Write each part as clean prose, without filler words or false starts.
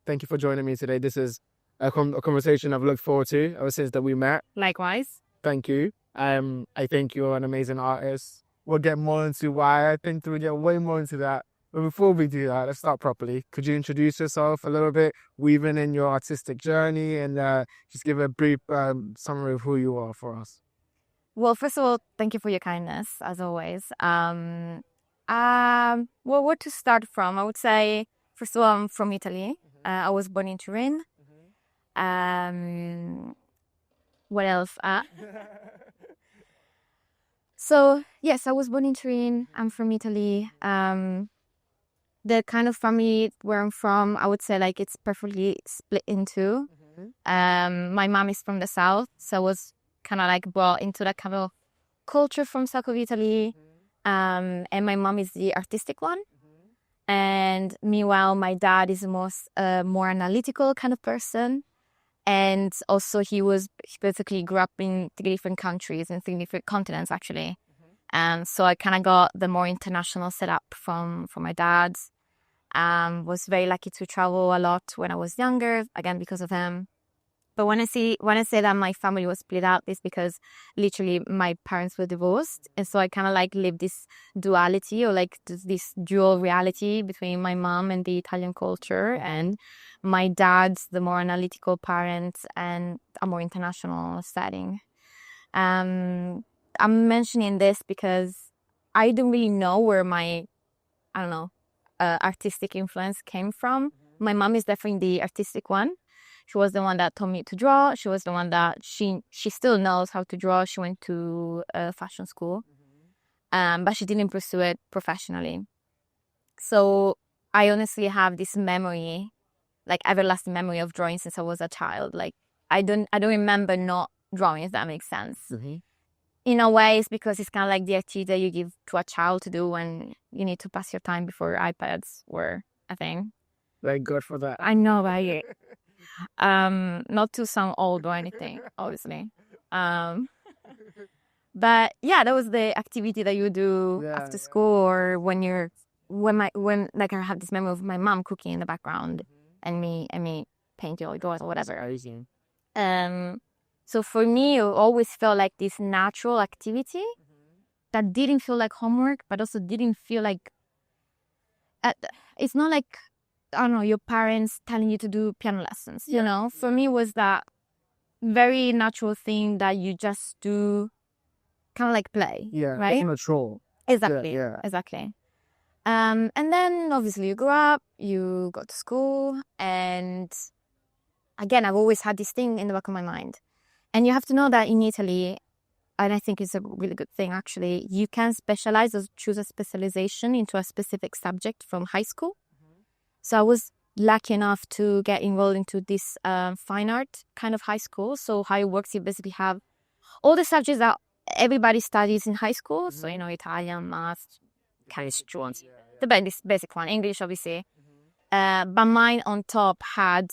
Thank you for joining me today. This is a conversation I've looked forward to ever since that we met. Likewise. Thank you. I think you're an amazing artist. We'll get more into why. I think we'll get way more into that. But before we do that, let's start properly. Could you introduce yourself a little bit, weaving in your artistic journey, and just give a brief summary of who you are for us? Well, first of all, thank you for your kindness, as always. Well, where to start from? I would say, first of all, I'm from Italy. I was born in Turin. What else? So, yes, I was born in Turin. I'm from Italy. The kind of family where I'm from, I would say like it's perfectly split in two. My mom is from the south, so I was kind of like brought into that kind of culture from south of Italy. And my mom is the artistic one. And meanwhile, my dad is more analytical kind of person. And also he basically grew up in 3 different countries, in 3 different continents actually. And so I kind of got the more international setup from my dad. Was very lucky to travel a lot when I was younger, again because of him. But when I say that my family was split up, it's because literally my parents were divorced, and so I kind of like lived this duality or like this dual reality between my mom and the Italian culture, and my dad's the more analytical parent and a more international setting. I'm mentioning this because I don't really know where my artistic influence came from. My mom is definitely the artistic one. She was the one that taught me to draw. She was the one that she still knows how to draw. She went to fashion school, but she didn't pursue it professionally. So I honestly have this memory, like everlasting memory of drawing since I was a child. Like I don't remember not drawing, if that makes sense. In a way, it's because it's kind of like the activity that you give to a child to do when you need to pass your time before iPads were a thing. Thank God for that. I know, right? Not to sound old or anything, obviously. But yeah, that was the activity that you do after school, or when like I have this memory of my mom cooking in the background and me painting all doors or whatever. So for me, it always felt like this natural activity that didn't feel like homework, but also didn't feel like it's not like, I don't know, your parents telling you to do piano lessons, you know? For me, it was that very natural thing that you just do, kind of like play, right? It's natural. Exactly, exactly. And then, obviously, you grow up, you go to school, and again, I've always had this thing in the back of my mind. And you have to know that in Italy, and I think it's a really good thing, actually, you can specialize or choose a specialization into a specific subject from high school. So I was lucky enough to get enrolled into this fine art kind of high school. So how it works, you basically have all the subjects that everybody studies in high school. So, you know, Italian, math, chemistry, the basic one, English, obviously. But mine on top had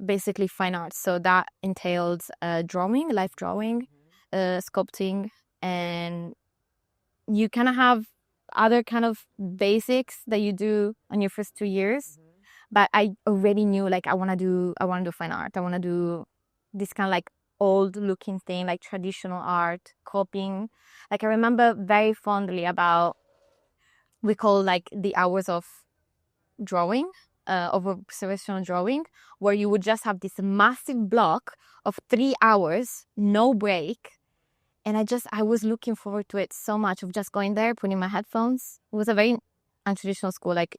basically fine arts. So that entailed drawing, life drawing, sculpting, and you kind of have other kind of basics that you do on your first 2 years. But I already knew, like, I want to do fine art. I want to do this kind of like old looking thing, like traditional art, copying. Like I remember very fondly about, we call like the hours of drawing, of observational drawing, where you would just have this massive block of 3 hours, no break. And I was looking forward to it so much, of just going there, putting my headphones. It was a very untraditional school. Like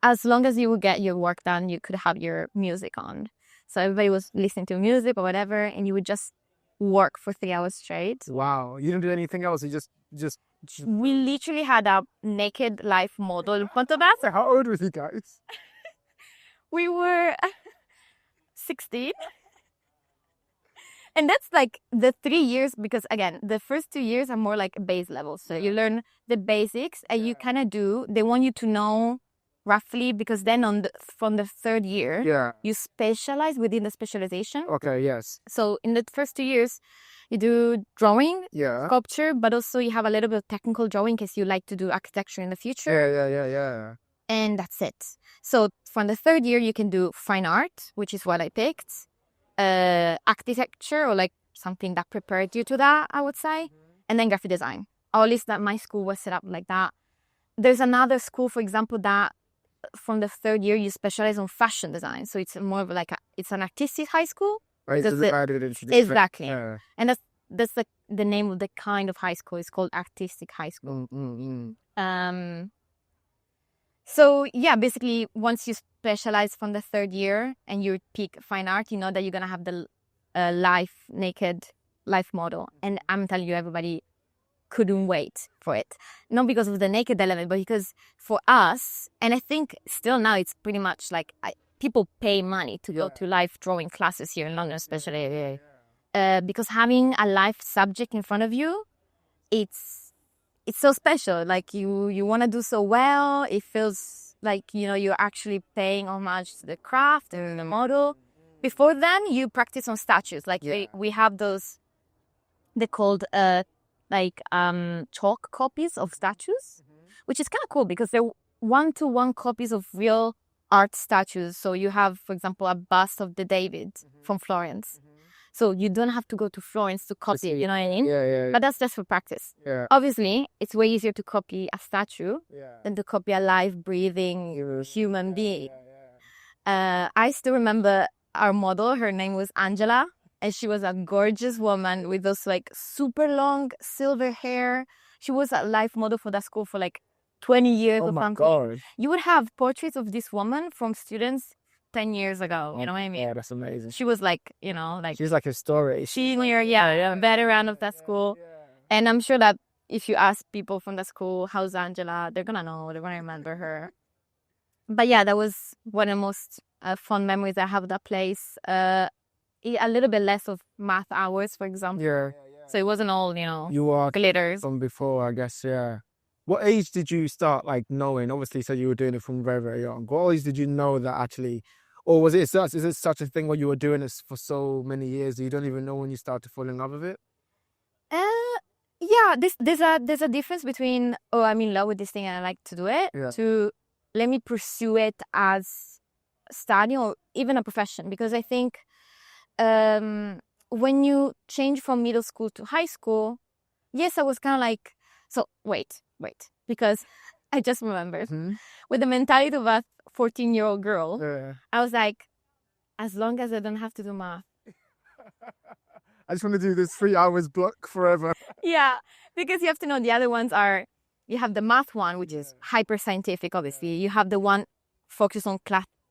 as long as you would get your work done, you could have your music on. So everybody was listening to music or whatever, and you would just work for 3 hours straight. Wow. You didn't do anything else. You just... We literally had a naked life model in front of us. So how old were you guys? We were 16. And that's like the 3 years, because again, the first 2 years are more like base level. So you learn the basics, and you kind of they want you to know roughly, because then from the 3rd year, you specialize within the specialization. Okay, yes. So in the first 2 years, you do drawing, sculpture, but also you have a little bit of technical drawing, because you like to do architecture in the future. Yeah. And that's it. So from the third year, you can do fine art, which is what I picked, architecture, or like something that prepared you to that, I would say, and then graphic design. Or at least that my school was set up like that. There's another school, for example, that from the third year, you specialize on fashion design. So it's more of like it's an artistic high school. Right, That's so it. I did introduce Exactly. Yeah. And that's the name of the kind of high school. It's called artistic high school. So yeah, basically, once you specialize from the third year and you pick fine art, you know that you're gonna have the naked life model. And I'm telling you, everybody couldn't wait for it. Not because of the naked element, but because for us, and I think still now it's pretty much like people pay money to go to life drawing classes here in London, especially. Because having a life subject in front of you, it's so special. Like you want to do so well. It feels like, you know, you're actually paying homage to the craft and the model. Before then, you practice on statues. Like we have those, they're called chalk copies of statues, which is kind of cool because they're 1-to-1 copies of real art statues. So you have, for example, a bust of the David from Florence. So you don't have to go to Florence to copy it, you know what I mean? Yeah. But that's just for practice. Yeah. Obviously, it's way easier to copy a statue than to copy a live, breathing human being. I still remember our model. Her name was Angela. And she was a gorgeous woman with those like super long silver hair. She was a life model for that school for like 20 years or something. God. You would have portraits of this woman from students 10 years ago. You know what I mean? Yeah, that's amazing. She was like, you know, like... She's like a story. Senior, veteran of that school. And I'm sure that if you ask people from the school, how's Angela, they're going to know, they're going to remember her. But yeah, that was one of the most fun memories I have of that place. A little bit less of math hours, for example. Yeah. So it wasn't all, you know, You are glitters. from before, I guess, yeah. What age did you start, like, knowing? Obviously, so you were doing it from very, very young. What age did you know that actually, or is it such a thing where you were doing this for so many years that you don't even know when you start to fall in love with it? Yeah, there's a difference between, oh, I'm in love with this thing and I like to do it, to let me pursue it as study or even a profession. Because I think when you change from middle school to high school, yes, I was kind of like, so wait, because I just remembered with the mentality of a 14-year-old girl, I was like, as long as I don't have to do math. I just want to do this 3 hours block forever. Yeah, because you have to know the other ones are, you have the math one, which is hyper scientific, obviously. You have the one focused on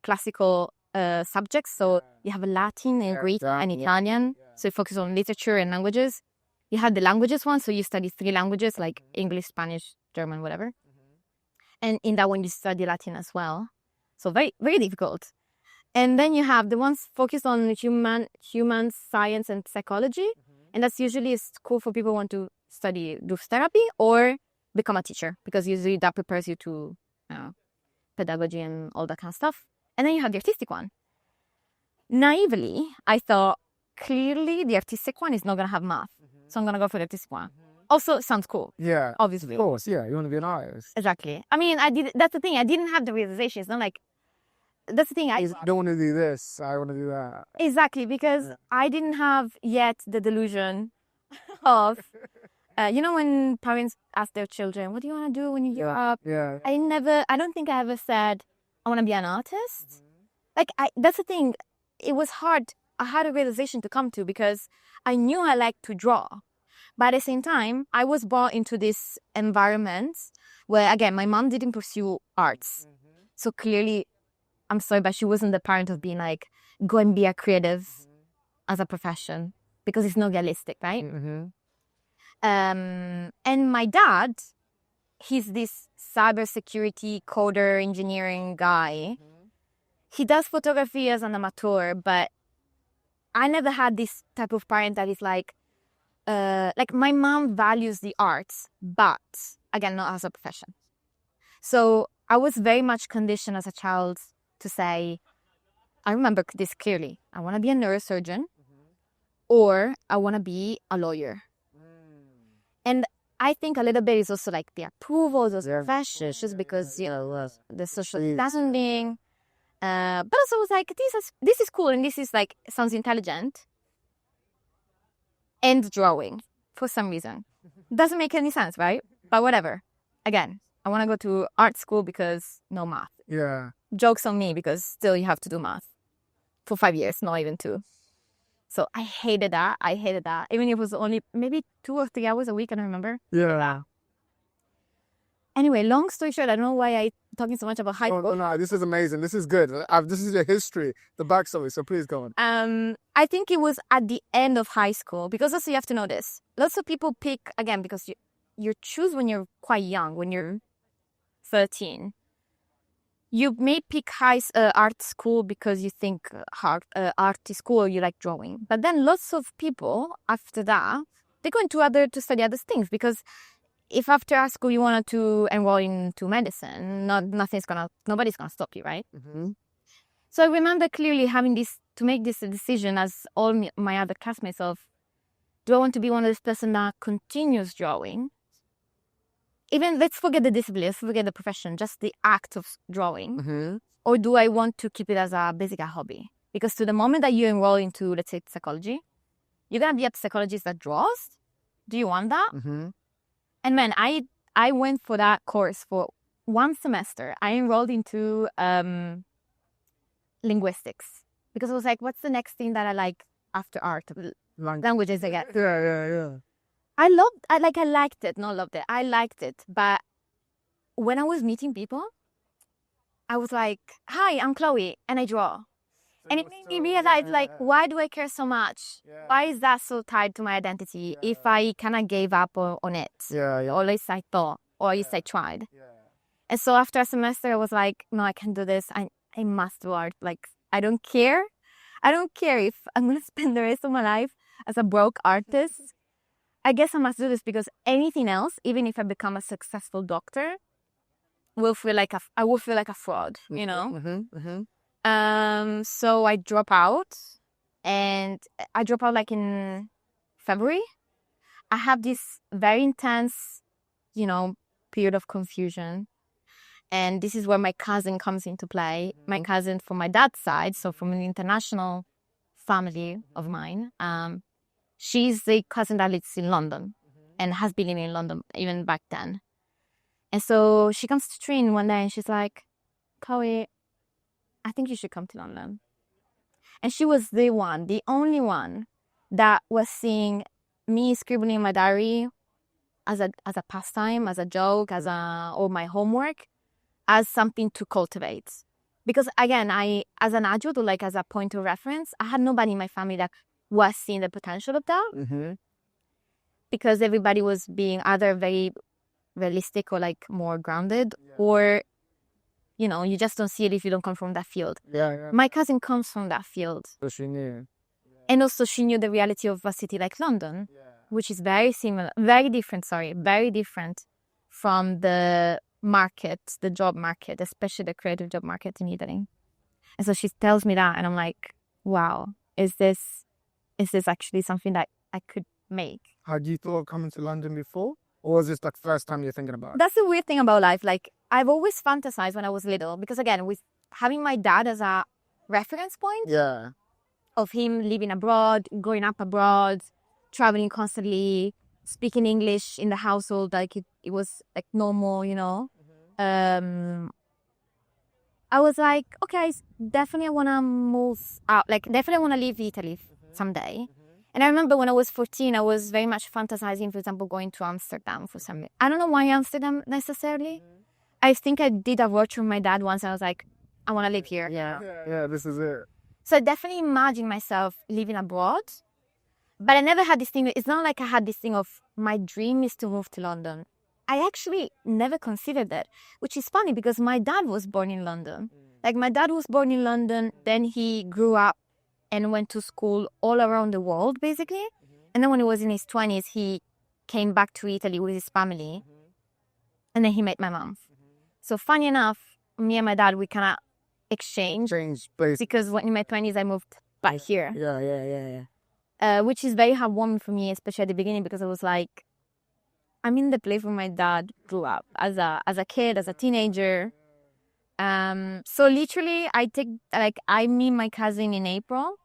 classical subjects. So you have Latin and Greek and Italian. So you focus on literature and languages. You have the languages one. So you study 3 languages like English, Spanish, German, whatever. And in that one, you study Latin as well. So very, very difficult. And then you have the ones focused on human science and psychology. And that's usually cool for people who want to do therapy or become a teacher, because usually that prepares you to pedagogy and all that kind of stuff. And then you have the artistic one. Naively, I thought clearly the artistic one is not going to have math. So I'm going to go for the artistic one. Also, it sounds cool. Yeah. Obviously. Of course, yeah. You want to be an artist. Exactly. I mean, that's the thing. I didn't have the realization. It's not like, that's the thing. I don't want to do this. I want to do that. Exactly, because I didn't have yet the delusion of, you know, when parents ask their children, what do you want to do when you grow up? Yeah. I don't think I ever said, I want to be an artist. Like, that's the thing. It was hard. I had a realization to come to because I knew I liked to draw. But at the same time, I was brought into this environment where, again, my mom didn't pursue arts. So clearly, I'm sorry, but she wasn't the parent of being like, go and be a creative as a profession, because it's not realistic, right? And my dad, he's this cybersecurity coder engineering guy. He does photography as an amateur, but I never had this type of parent that is like my mom values the arts, but again, not as a profession. So I was very much conditioned as a child to say, I remember this clearly, I want to be a neurosurgeon or I want to be a lawyer. And I think a little bit is also like the approval, those pressures, just because, the social standing. But also I was like, this is cool and this is like, sounds intelligent. And drawing for some reason. Doesn't make any sense, right? But whatever. Again, I want to go to art school because no math. Yeah. Jokes on me because still you have to do math for 5 years, not even 2. So I hated that. Even if it was only maybe 2 or 3 hours a week, I don't remember. Yeah. Anyway, long story short, I don't know why I'm talking so much about high school. Oh, no, this is amazing. This is good. This is the history, the backstory. So please go on. I think it was at the end of high school, because also you have to know this. Lots of people pick, again, because you choose when you're quite young, when you're 13. You may pick art school because you think art is cool, or you like drawing. But then lots of people, after that, they go to study other things, because if after art school you wanted to enroll into medicine, nobody's gonna stop you, right? Mm-hmm. So I remember clearly having to make this decision, as all my other classmates, of, do I want to be one of those person that continues drawing? Even, let's forget the discipline, let's forget the profession, just the act of drawing. Mm-hmm. Or do I want to keep it as a hobby? Because to the moment that you enroll into, let's say, psychology, you're gonna be a psychologist that draws. Do you want that? Mm-hmm. And man, I went for that course for 1 semester. I enrolled into linguistics, because I was like, what's the next thing that I like after art? Languages again. Yeah. I liked it, not loved it. I liked it. But when I was meeting people, I was like, hi, I'm Chloe, and I draw. And it made me realize, like, why do I care so much? Yeah. Why is that so tied to my identity if I kind of gave up on it? Yeah. Or at least I thought, or at least I tried. Yeah. And so after a semester, I was like, no, I can do this. I must do art. Like, I don't care. I don't care if I'm going to spend the rest of my life as a broke artist. I guess I must do this, because anything else, even if I become a successful doctor, I will feel like a fraud, you know? Mm-hmm. Mm-hmm. So I drop out, and I drop out like in February. I have this very intense, period of confusion. And this is where my cousin comes into play. My cousin from my dad's side, so from an international family of mine. She's the cousin that lives in London and has been living in London even back then. And so she comes to Trin one day and she's like, Chloe, I think you should come to London. And she was the only one that was seeing me scribbling in my diary as a pastime, as a joke, or my homework, as something to cultivate. Because again, as an adult, or like as a point of reference, I had nobody in my family that was seeing the potential of that. Mm-hmm. Because everybody was being either very realistic or like more grounded, or you just don't see it if you don't come from that field. Yeah. My cousin comes from that field. So she knew. And also she knew the reality of a city like London, which is very different from the market, the job market, especially the creative job market in Italy. And so she tells me that, and I'm like, wow, is this actually something that I could make? Had you thought of coming to London before? Or was this the first time you're thinking about it? That's the weird thing about life. Like, I've always fantasized when I was little, because again, with having my dad as a reference point, Yeah. of him living abroad, growing up abroad, traveling constantly, speaking English in the household, like it was like normal, I was like, okay, definitely I want to move out. Like, definitely I want to leave Italy someday. And I remember when I was 14, I was very much fantasizing, for example, going to Amsterdam for some reason. I don't know why Amsterdam necessarily. I think I did a road trip with my dad once. I was like, I want to live here. Yeah, this is it. So I definitely imagine myself living abroad. But I never had this thing. It's not like I had this thing of my dream is to move to London. I actually never considered that, which is funny because my dad was born in London. Like, my dad was born in London, then he grew up and went to school all around the world, basically. And then when he was in his 20s, he came back to Italy with his family. And then he met my mom. So funny enough, me and my dad, we kind of exchanged. Change place. Because when in my 20s, I moved back here. Yeah. Which is very heartwarming for me, especially at the beginning, because I was like, I'm in the place where my dad grew up as a kid, as a teenager. So literally, I meet my cousin in April.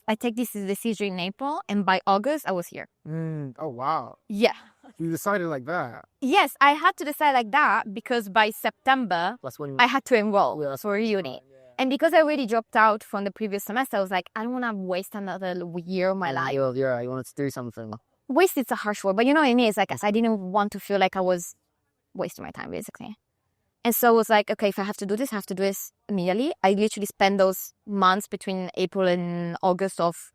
I take this decision in April, and by August, I was here. Oh, wow. Yeah. You decided like that. Yes, I had to decide like that because by September, That's when I had to enroll for uni. And because I already dropped out from the previous semester, I was like, I don't want to waste another year of my life. Yeah, you wanted to do something. Waste, it's a harsh word, but you know what I mean? It's like, I didn't want to feel like I was wasting my time, basically. And so I was like, okay, if I have to do this, I have to do this immediately. I literally spent those months between April and August of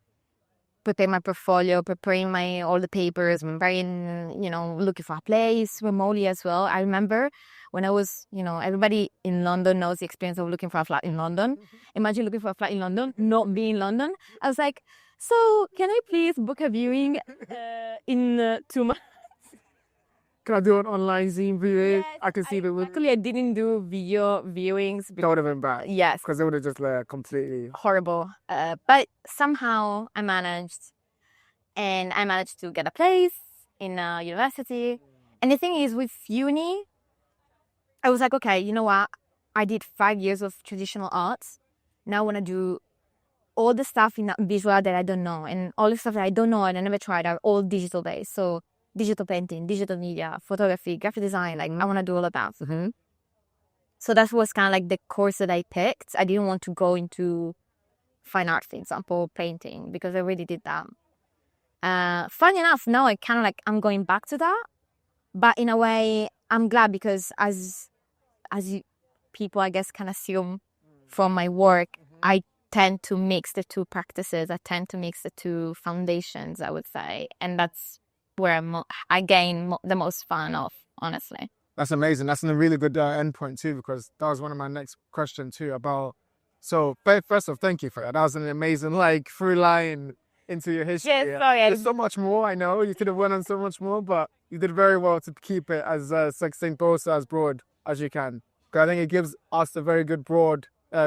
preparing my portfolio, preparing all the papers, preparing, looking for a place remotely as well. I remember when I was, everybody in London knows the experience of looking for a flat in London. Imagine looking for a flat in London, not being in London. I was like, so can I please book a viewing in 2 months? Can I do an online Zoom viewing? Yes, I can see the window. Luckily, I didn't do video viewings. That would have been bad. Yes. Because it would have just completely... Horrible. But somehow I managed. And I managed to get a place in a university. And the thing is, with uni, I was like, okay, you know what? I did 5 years of traditional arts. Now I want to do all the stuff in visual that I don't know. And all the stuff that I don't know and I never tried are all digital based. So digital painting, digital media, photography, graphic design. Like, I want to do all of that. Mm-hmm. So that was kind of like the course that I picked. I didn't want to go into fine art, for example, painting, because I already did that. Funny enough, now I'm going back to that. But in a way, I'm glad because as people, I guess, can assume from my work, I tend to mix the two practices. I tend to mix the two foundations, I would say. And that's where I gain the most fun of, honestly. That's amazing. That's a really good endpoint too, because that was one of my next questions too about... So first off, thank you for that. That was an amazing through line into your history. Yes, sorry. There's so much more, I know. You could have went on so much more, but you did very well to keep it as succinct, but also as broad as you can. Because I think it gives us a very good broad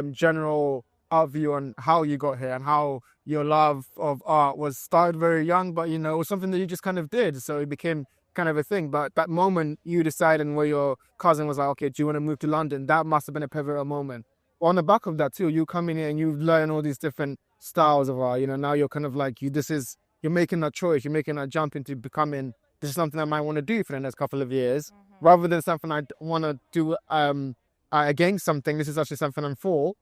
general view on how you got here and how your love of art was started very young, but it was something that you just kind of did. So it became kind of a thing. But that moment you decided where your cousin was like, okay, do you want to move to London? That must have been a pivotal moment. On the back of that too, you come in here and you learn all these different styles of art. Now you're kind of like, you're making that choice, you're making that jump into becoming, this is something I might want to do for the next couple of years, rather than something I want to do against something. This is actually something I'm for.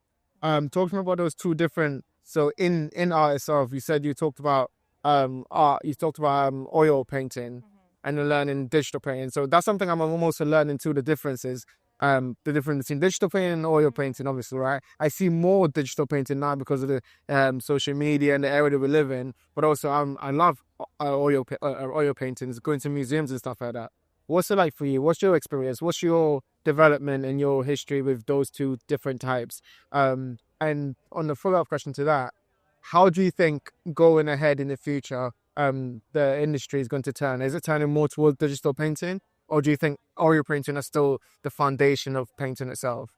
Talk to me about those two different. So in art itself, you said you talked about art, you talked about oil painting and learning digital painting. So that's something I'm almost learning too, the differences. The difference between digital painting and oil painting, obviously, right? I see more digital painting now because of the social media and the era that we live in. But also, I love oil paintings, going to museums and stuff like that. What's it like for you? What's your experience? What's your development and your history with those two different types? And on the follow-up question to that, how do you think going ahead in the future, the industry is going to turn? Is it turning more towards digital painting? Or do you think oil painting is still the foundation of painting itself?